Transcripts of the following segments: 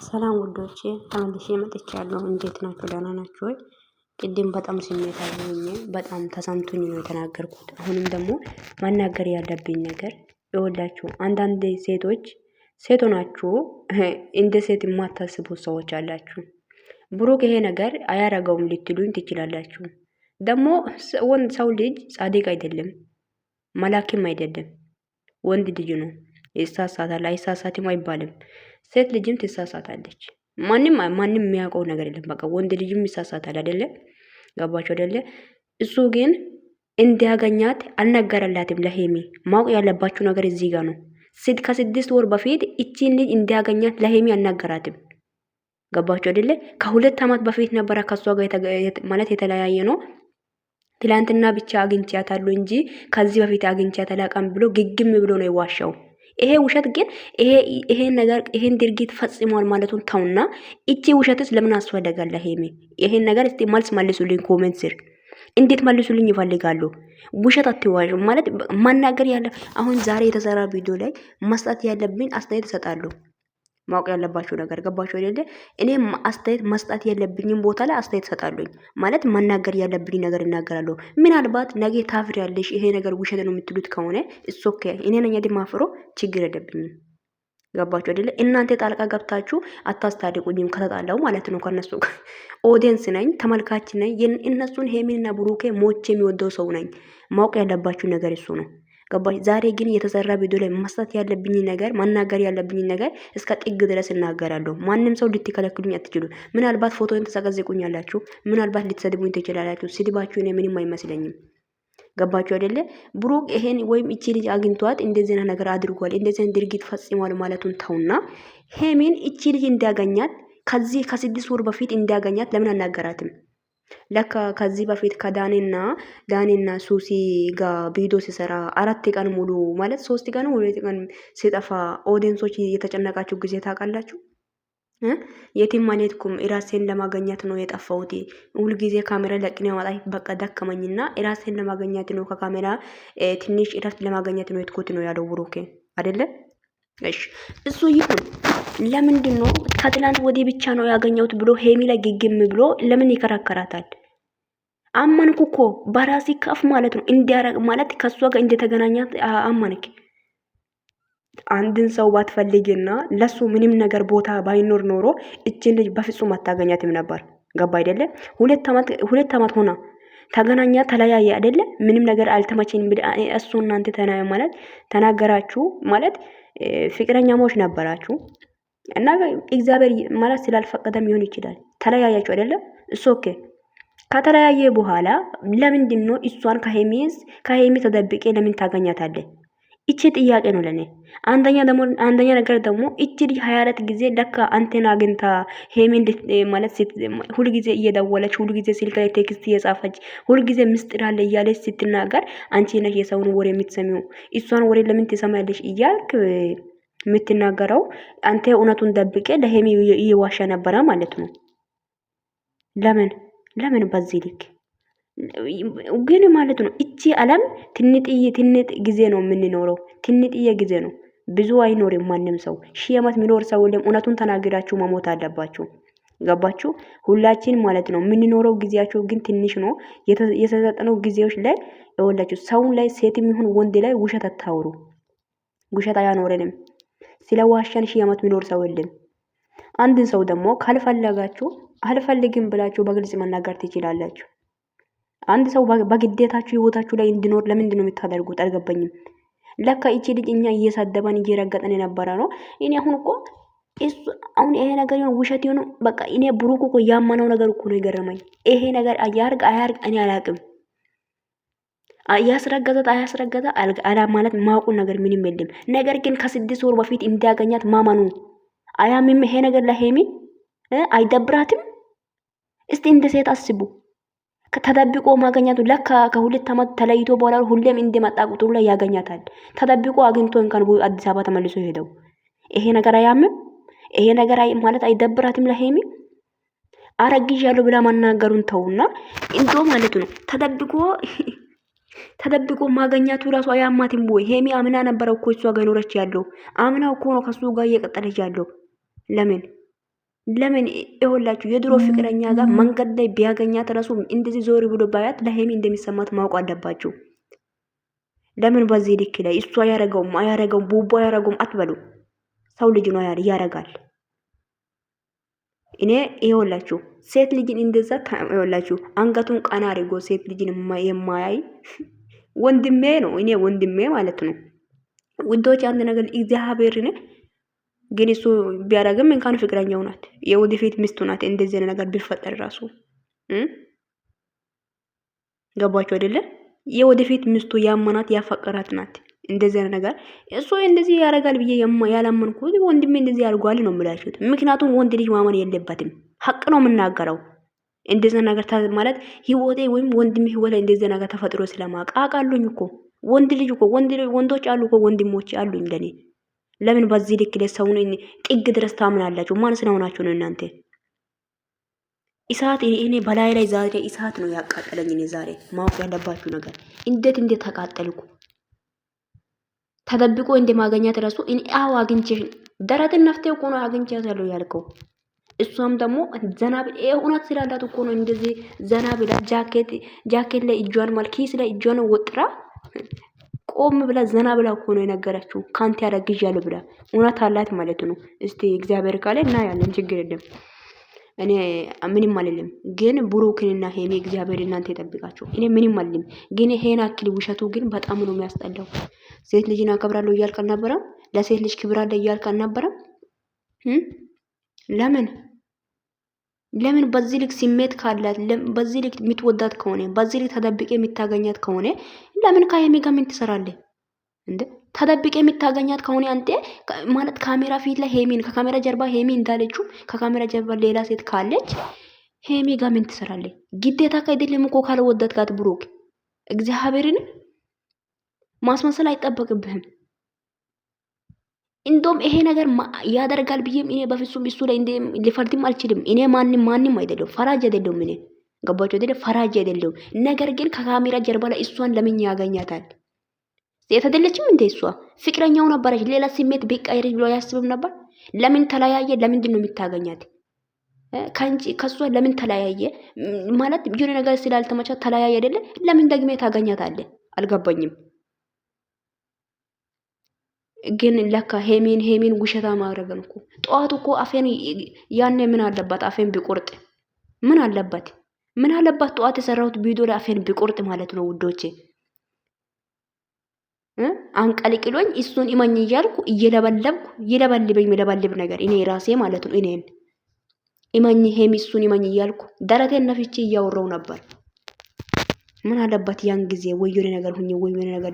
ሰላም ውዶቼ ተመልሼ መጥቻለሁ። እንዴት ናችሁ? ደህና ናችሁ ወይ? ቅድም በጣም ስሜታዊ ሆኜ በጣም ተሰምቶኝ ነው የተናገርኩት። አሁንም ደግሞ መናገር ያለብኝ ነገር ይኸውላችሁ፣ አንዳንድ ሴቶች ሴት ሆናችሁ እንደ ሴት የማታስቡ ሰዎች አላችሁ። ብሩክ ይሄ ነገር አያረገውም ልትሉኝ ትችላላችሁ። ደግሞ ወንድ ሰው ልጅ ጻድቅ አይደለም፣ መላክም አይደለም፣ ወንድ ልጅ ነው። ይሳሳታል፣ አይሳሳትም አይባልም። ሴት ልጅም ትሳሳታለች። ማንም የሚያውቀው ነገር የለም። በቃ ወንድ ልጅም ይሳሳታል አይደለ? ገባችሁ አይደለ? እሱ ግን እንዲያገኛት አልነገረላትም ለሄሚ። ማወቅ ያለባችሁ ነገር እዚህ ጋር ነው። ከስድስት ወር በፊት እቺን ልጅ እንዲያገኛት ለሄሚ አልነገራትም። ገባችሁ አይደለ? ከሁለት ዓመት በፊት ነበረ ከሷ ጋር ማለት የተለያየ ነው። ትላንትና ብቻ አግኝቻታለሁ እንጂ ከዚህ በፊት አግኝቻት አላውቅም ብሎ ግግም ብሎ ነው የዋሻው። ይሄ ውሸት ግን ይሄን ነገር ይሄን ድርጊት ፈጽሟል ማለቱን ተውና፣ እቺ ውሸትስ ለምን አስፈለጋለ? ሄሚ ይሄን ነገር እስቲ መልስ መልሱልኝ፣ ኮሜንት ስር እንዴት መልሱልኝ ይፈልጋሉ። ውሸት አትዋሹ ማለት ማናገር ያለ አሁን ዛሬ የተሰራ ቪዲዮ ላይ መስጠት ያለብኝ አስተያየት እሰጣለሁ። ማወቅ ያለባችሁ ነገር ገባችሁ አይደለ? እኔ አስተያየት መስጠት ያለብኝም ቦታ ላይ አስተያየት ሰጣለሁኝ። ማለት መናገር ያለብኝ ነገር እናገራለሁ። ምናልባት ነገ ታፍሪያለሽ ይሄ ነገር ውሸት ነው የምትሉት ከሆነ እሱ ኦኬ፣ እኔ ነኝ ማፍሮ ችግር የለብኝም። ገባችሁ አይደለ? እናንተ ጣልቃ ገብታችሁ አታስታርቁኝም ከተጣላው ማለት ነው። ከነሱ ኦዲየንስ ነኝ፣ ተመልካች ነኝ። እነሱን ሄሚንና ብሩኬ ሞቼ የሚወደው ሰው ነኝ። ማወቅ ያለባችሁ ነገር እሱ ነው። ገባሽ? ዛሬ ግን የተሰራ ቪዲዮ ላይ መስጠት ያለብኝ ነገር መናገር ያለብኝ ነገር እስከ ጥግ ድረስ እናገራለሁ። ማንም ሰው ልትከለክሉኝ አትችሉ። ምናልባት ፎቶን ተዘቀዝቁኛላችሁ፣ ምናልባት ልትሰድቡኝ ትችላላችሁ። ስድባችሁ እኔ ምንም አይመስለኝም። ገባችሁ አይደለ? ብሩክ ይሄን ወይም እቺ ልጅ አግኝቷት እንደዚህ ነገር አድርጓል፣ እንደዚህ ድርጊት ፈጽሟል ማለቱን ተውና፣ ሄሚን እቺ ልጅ እንዲያገኛት ከዚህ ከስድስት ወር በፊት እንዲያገኛት ለምን አናገራትም? ለካ ከዚህ በፊት ዳኒና ሱሲ ጋር ቪዲዮ ሲሰራ 4 ቀን ሙሉ ማለት 3 ቀን 2 ቀን ሲጠፋ ኦዲየንሶች የተጨነቃችሁ ጊዜ ታውቃላችሁ። የቲም ማለትኩም ራሴን ለማገኘት ነው የጠፋሁት። ሁሉ ጊዜ ካሜራ ለቅኔ ማጣይ በቃ ደከመኝና ራሴን ለማገኘት ነው ከካሜራ ትንሽ እረፍት ለማገኘት ነው የትኩት ነው ያለው ብሩኬ አይደለ? እሺ እሱ ይሁን። ለምንድን ነው ከትላንት ወዲህ ብቻ ነው ያገኘሁት ብሎ ሄሚ ላይ ግግም ብሎ ለምን ይከራከራታል? አመንኩ እኮ በራሲ ከፍ ማለት ነው እንዲያረግ ማለት ከሷ ጋር እንደተገናኛት አመንክ። አንድን ሰው ባትፈልግና ለሱ ምንም ነገር ቦታ ባይኖር ኖሮ እችን ልጅ በፍጹም አታገኛትም ነበር። ገባ አይደለ? ሁለት አመት ሆና ተገናኛ ተለያየ አይደለ? ምንም ነገር አልተመቸኝም እሱ እናንተ ማለት ተናገራችሁ ማለት ፍቅረኛሞች ነበራችሁ እና እግዚአብሔር ማለት ስላልፈቀደም ይሆን ይችላል። ተለያያችሁ አይደለ? እሱ ኦኬ። ከተለያየ በኋላ ለምንድን ነው እሷን ከሄሚ ተደብቄ ለምን ታገኛታለህ? እቺ ጥያቄ ነው ለኔ። አንደኛ ነገር ደግሞ እቺ ልጅ 24 ጊዜ ለካ አንተን አግኝታ ሄሚን ማለት ሁሉ ጊዜ እየደወለች ሁሉ ጊዜ ስልክ ላይ ቴክስት እየጻፈች ሁሉ ጊዜ ምስጢር አለ እያለች ስትናገር አንቺ ነሽ የሰውን ወሬ የምትሰሚው። እሷን ወሬ ለምን ትሰማያለሽ እያልክ የምትናገረው አንተ እውነቱን ደብቄ ለሄሚ እየዋሻ ነበረ ማለት ነው። ለምን በዚህ ልክ ግን ማለት ነው። እቺ ዓለም ትንጥ ጊዜ ነው የምንኖረው። ትንጥዬ ጊዜ ነው፣ ብዙ አይኖርም። ማንም ሰው ሺህ ዓመት የሚኖር ሰው የለም። እውነቱን ተናግራችሁ መሞት አለባችሁ። ገባችሁ? ሁላችን ማለት ነው የምንኖረው ጊዜያችሁ ግን ትንሽ ነው። የተሰጠነው ጊዜዎች ላይ ይወላችሁ ሰውን ላይ ሴትም ይሁን ወንድ ላይ ውሸት አታውሩ። ውሸት አያኖረንም። ስለዋሸን ሺህ ዓመት የሚኖር ሰው የለም። አንድን ሰው ደግሞ ካልፈለጋችሁ አልፈልግም ብላችሁ በግልጽ መናገር ትችላላችሁ። አንድ ሰው በግዴታችሁ ህይወታችሁ ላይ እንዲኖር ለምንድን ነው የምታደርጉት? አልገባኝም። ለካ እቺ ልጅ እኛ እየሳደበን እየረገጠን የነበረ ነው። እኔ አሁን ይሄ ነገር ይሁን ውሸት ይሁን በቃ እኔ ብሩክ እኮ ያመነው ነገር እኮ ነው የገረመኝ። ይሄ ነገር አያርግ እኔ አላቅም። አያስረገዘት አላ ማለት ማውቁ ነገር ምንም የለም። ነገር ግን ከስድስት ወር በፊት እንዲያገኛት ማመኑ አያምም። ይሄ ነገር ለሄሚ አይደብራትም? እስቲ እንደ ሴት አስቡ። ተደብቆ ማገኛቱ ለካ ከሁለት ዓመት ተለይቶ በኋላ ሁሌም እንደመጣ ቁጥሩ ላይ ያገኛታል። ተደብቆ አግኝቶ እንኳን አዲስ አበባ ተመልሶ ሄደው ይሄ ነገር አያምም? ይሄ ነገር ማለት አይደብራትም ለሄሚ? አረግዣለሁ ብላ ማናገሩን ተውና እንዶ ማለት ነው ተደብቆ ማገኛቱ ራሱ አያማትም ወይ? ሄሚ አምና ነበረ እኮ እሷ ጋር ኖረች ያለው አምና እኮ ነው ከሱ ጋር እየቀጠለች ያለው። ለምን ለምን ይኸውላችሁ የድሮ ፍቅረኛ ጋር መንገድ ላይ ቢያገኛት ራሱ እንደዚህ ዞር ብሎ ባያት ለሄሚ እንደሚሰማት ማወቅ አለባችሁ። ለምን በዚህ ልክ ላይ እሷ አያረገውም ቡቡ አያረገውም አትበሉ። ሰው ልጅ ነው ያረጋል። እኔ ይኸውላችሁ ሴት ልጅን እንደዛ ይኸውላችሁ አንገቱን ቀና አድርጎ ሴት ልጅን የማያይ ወንድሜ ነው። እኔ ወንድሜ ማለት ነው። ውዶች አንድ ነገር እግዚአብሔርን ግን እሱ ቢያደርግም እንኳን ፍቅረኛው ናት፣ የወደፊት ሚስቱ ናት። እንደዚህ ነገር ቢፈጠር ራሱ ገባችሁ አይደለ? የወደፊት ሚስቱ ያመናት ያፈቀራት ናት። እንደዚህ ነገር እሱ እንደዚህ ያደርጋል ብዬ ያላመንኩት ወንድሜ እንደዚህ ያርጓል ነው የምላችሁት። ምክንያቱም ወንድ ልጅ ማመን የለበትም። ሀቅ ነው የምናገረው። እንደዚህ ነገር ማለት ህይወቴ ወይም ወንድሜ ህይወት እንደዚህ ነገር ተፈጥሮ ስለማውቅ አውቃለሁኝ እኮ ወንድ ልጅ እኮ ወንዶች አሉ እኮ ወንድሞች አሉኝ ለኔ። ለምን በዚህ ልክ ለሰውን ጥግ ድረስ ታምናላችሁ? ማን ስለሆናችሁ ነው እናንተ? እሳት እኔ በላይ ላይ ዛሬ እሳት ነው ያቃጠለኝ። እኔ ዛሬ ማወቅ ያለባችሁ ነገር እንዴት ተቃጠልኩ። ተደብቆ እንደማገኛት ራሱ እኔ አግኝቼሽ ደረትን ነፍቴው እኮ ነው አግኝቻታለሁ ያልከው። እሷም ደግሞ ዘና ብላ እውነት ስላላት እኮ ነው እንደዚህ ዘና ብላ ጃኬት ላይ እጇን ኪስ ላይ እጇን ወጥራ ቆም ብላ ዘና ብላ እኮ ነው የነገረችው። ካንተ ያረግዣለሁ ብላ እውነት አላት ማለት ነው። እስቲ እግዚአብሔር ካለ እና ያለን ችግር የለም። እኔ ምንም አልልም፣ ግን ብሩክንና ሄሚ እግዚአብሔር እናንተ ይጠብቃቸው። እኔ ምንም አልልም፣ ግን ይሄን አክል ውሸቱ ግን በጣም ነው የሚያስጠላው። ሴት ልጅን አከብራለሁ እያልክ አልነበረም? ለሴት ልጅ ክብር አለ እያልክ አልነበረም? ለምን በዚህ ልክ ስሜት ካላት በዚህ ልክ የምትወዳት ከሆነ በዚህ ልክ ተደብቄ የምታገኛት ከሆነ ለምን ከሄሚ ጋር ምን ትሰራለህ እንዴ? ተደብቄ የምታገኛት ከሆነ አንተ ማለት ካሜራ ፊት ላይ ሄሚን ከካሜራ ጀርባ ሄሚ እንዳለችው ከካሜራ ጀርባ ሌላ ሴት ካለች ሄሚ ጋር ምን ትሰራለህ? ግዴታ ከይደለም እኮ ካልወደድካት ጋት ብሩክ እግዚአብሔርን ማስመሰል አይጠበቅብህም። እንደውም ይሄ ነገር ያደርጋል ብዬም እኔ በፍጹም እሱ ላይ ሊፈርድም አልችልም። እኔ ማንም አይደለም፣ ፈራጅ አይደለም። እኔ ገባችሁ አይደለ? ፈራጅ አይደለም። ነገር ግን ከካሜራ ጀርባ ላይ እሷን ለምን ያገኛታል? ሴት አይደለችም እንዴ? እሷ ፍቅረኛው ነበረች። ሌላ ስሜት ቢቀየር ብሎ ያስብም ነበር። ለምን ተለያየ? ለምንድን ነው የምታገኛት? ከሷ ለምን ተለያየ? ማለት የሆነ ነገር ስላልተመቻ ተለያየ አይደለ? ለምን ደግሜ ታገኛታለህ? አልገባኝም። ግን ለካ ሄሚን ውሸታ ማድረግን እኮ ጠዋት እኮ አፌን ያኔ ምን አለባት አፌን ቢቆርጥ ምን አለባት? ምን አለባት? ጠዋት የሰራሁት ቪዲዮ ላይ አፌን ቢቆርጥ ማለት ነው ውዶቼ። አንቀልቅሎኝ እሱን ኢማኝ እያልኩ እየለበለብኩ ይለበልብ ነገር እኔ ራሴ ማለት ነው። እኔን ኢማኝ ሄሚ እሱን ኢማኝ እያልኩ ደረቴን ነፍቼ እያወራው ነበር። ምን አለባት ያን ጊዜ ወየኔ ነገር ሁኝ ወየኔ ነገር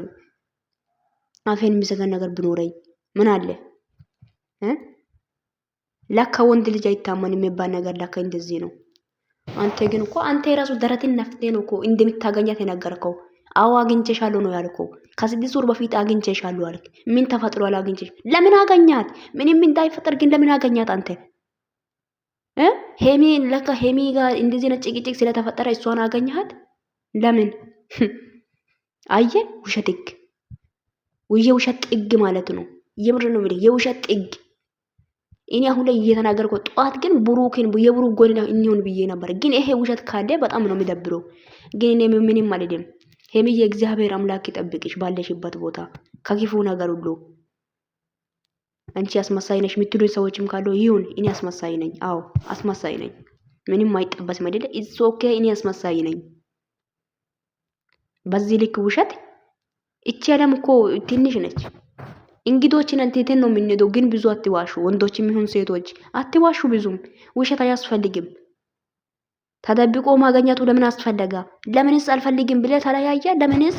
አፌን የሚዘጋን ነገር ብኖረኝ ምን አለ? ለካ ወንድ ልጅ አይታመን የሚባል ነገር ለካ እንደዚህ ነው። አንተ ግን እኮ አንተ የራሱ ደረትን ነፍቴ ነው እኮ እንደምታገኛት የነገርከው። አዎ አግኝቼሻለሁ ነው ያልከው። ከስድስት ወር በፊት አግኝቼሻለሁ አልክ። ምን ተፈጥሮ አላግኝቼሽ? ለምን አገኛት? ምንም እንዳይፈጠር ግን ለምን አገኛት አንተ? ሄሚ ለካ ሄሚ ጋር እንደዚህ ነው ጭቅጭቅ ስለተፈጠረ እሷን አገኛት? ለምን? አየ ውሸትክ የውሸት ጥግ ማለት ነው። የምር ነው ማለት የውሸት ጥግ። እኔ አሁን ላይ እየተናገርኩ ጠዋት ግን ብሩክን የብሩክ ጎን ላይ እንሆን ብዬ ነበር። ግን ይሄ ውሸት ካለ በጣም ነው የሚደብረው። ግን እኔ ምንም አልልም። ሄሚ የእግዚአብሔር አምላክ ይጠብቅሽ ባለሽበት ቦታ ከክፉ ነገር ሁሉ። አንቺ አስመሳይ ነሽ የምትሉኝ ሰዎችም ካለው ይሁን። እኔ አስመሳይ ነኝ። አዎ አስመሳይ ነኝ። ምንም አይጠበስም አይደለ? ኢትስ ኦኬ። እኔ አስመሳይ ነኝ። በዚህ ልክ ውሸት እቺ ዓለም እኮ ትንሽ ነች። እንግዶችን እንትን ነው የምንሄደው። ግን ብዙ አትዋሹ፣ ወንዶችም ይሁን ሴቶች አትዋሹ። ብዙም ውሸት አያስፈልግም። ተደብቆ ማገኘቱ ለምን አስፈለጋ? ለምንስ አልፈልግም ብለ ተለያየ? ለምንስ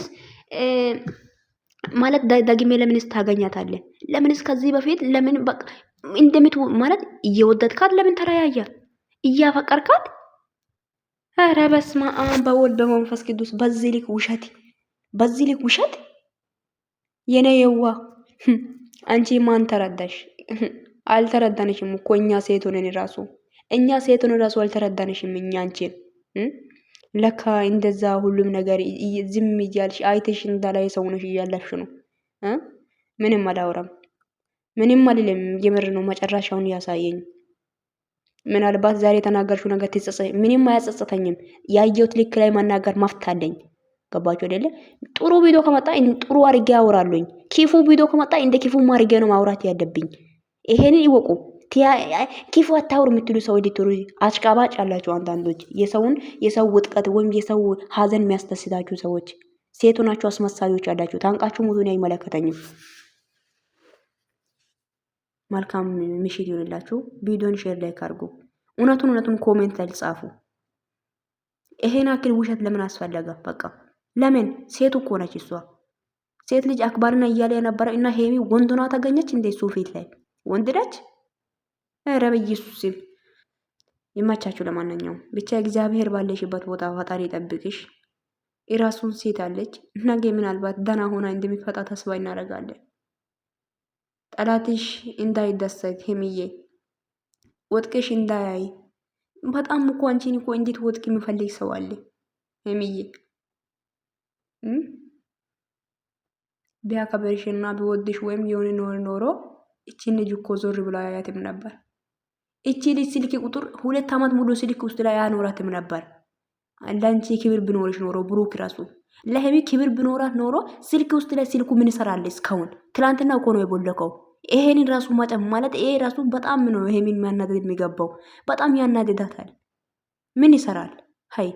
ማለት ደግሜ ለምንስ ታገኛታለህ? ለምንስ ከዚህ በፊት ለምን በቃ እንደምት ማለት እየወደድካት ለምን ተለያየ? እያፈቀርካት? ኧረ በስመ አብ በወልድ በመንፈስ ቅዱስ። በዚህ ልክ ውሸት የኔ የዋ አንቺ ማን ተረዳሽ? አልተረዳንሽም እኮ እኛ ሴት ሆነን ራሱ አልተረዳንሽም። እኛ አንቺን ለካ እንደዛ ሁሉም ነገር ዝም እያልሽ አይተሽ እንዳላይ ሰውነሽ እያለፍሽ ነው። ምንም አላወራም፣ ምንም አልልም። የምር ነው መጨረሻውን ያሳየኝ። ምናልባት ዛሬ የተናገርሽው ነገር ትጸጸይ። ምንም አያጸጸተኝም። ያየሁት ልክ ላይ መናገር መፍት አለኝ። ገባችሁ አይደለ? ጥሩ ቪዲዮ ከመጣ ጥሩ አድርጌ አወራለሁኝ። ኪፉ ቪዲዮ ከመጣ እንደ ኪፉ አድርጌ ነው ማውራት ያለብኝ። ይሄንን ይወቁ። ኪፉ አታውሩ የምትሉ ሰው ልትሩ አሽቃባጭ ያላችሁ አንዳንዶች የሰው ውጥቀት ወይም የሰው ሀዘን የሚያስደስታችሁ ሰዎች ሴቱ ናችሁ፣ አስመሳዮች ያላችሁ ታንቃችሁ ሙሉን አይመለከተኝም። መልካም ምሽት ይሆንላችሁ። ቪዲዮን ሼር ላይክ አድርጉ። እውነቱን ኮሜንት ላይ ጻፉ። ይሄን አክል ውሸት ለምን አስፈለገ? በቃ ለምን? ሴቱ እኮ ነች እሷ። ሴት ልጅ አክባርና እያለ የነበረ እና ሄሚ ወንዶና ተገኘች እንደ እሱ ፊት ላይ ወንድ ነች። ኧረ በኢየሱስ ይመቻችሁ። ለማንኛውም ብቻ እግዚአብሔር ባለሽበት ቦታ ፈጣሪ ይጠብቅሽ። የራሱን ሴት አለች። ነገ ምናልባት ደህና ሆና እንደሚፈጣ ተስፋ እናደርጋለን። ጠላትሽ እንዳይደሰት ሄሚዬ፣ ወጥቅሽ እንዳያይ። በጣም እኮ አንቺን እኮ እንዴት ወጥቅ የሚፈልግ ሰው አለ ሄሚዬ። ቢያከብርሽና ቢወድሽ ወይም የሆነ ኖሮ እቺን ልጅ እኮ ዞር ብላ ያያትም ነበር። እቺ ልጅ ስልክ ቁጥር 2 ዓመት ሙሉ ስልክ ውስጥ ላይ ያኖራትም ነበር። አንዳንቺ ክብር ቢኖርሽ ኖሮ ብሩክ ራሱ ለሄሚ ክብር ቢኖራት ኖሮ ስልክ ውስጥ ላይ ስልኩ ምን ይሰራል? እስካሁን ትላንትና እኮ ነው የቦለከው። ይሄንን ራሱ ማጨም ማለት ይሄ ራሱ በጣም ነው ሄሚን የሚያናደድ የሚገባው። በጣም ያናደዳታል። ምን ይሰራል? ሀይ